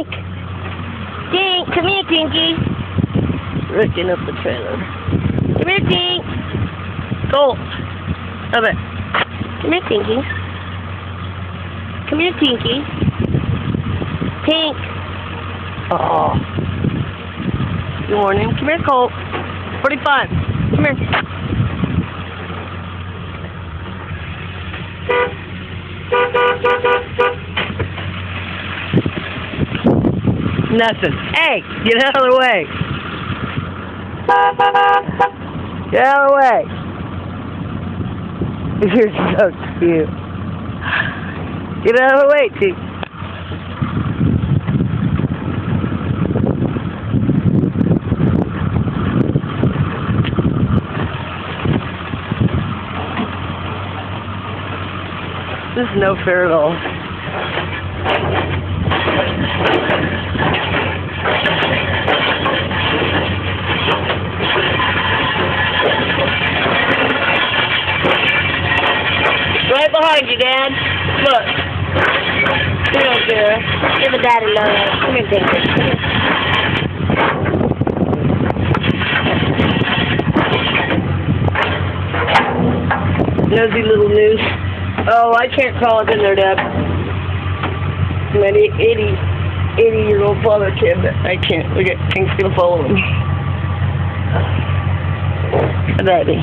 Tink! Tink, come here, Tinky. Lifting up the trailer. Come here, Tink. Colt. Come here. Come here, Tinky. Come here, Tinky. Tink. Oh. Good morning. Come here, Colt. 45. Come here. Nothing. Hey, get out of the way. Get out of the way. You're so cute. Get out of the way, Tink. This is no fair at all. Right behind you, Dad. Look. You don't care. Give a daddy love. Come here, David. Nosy little noose. Oh, I can't crawl up in there, Dad. I'm an 80-year-old father kid, but I can't. Look at Tink's gonna follow him. Ready.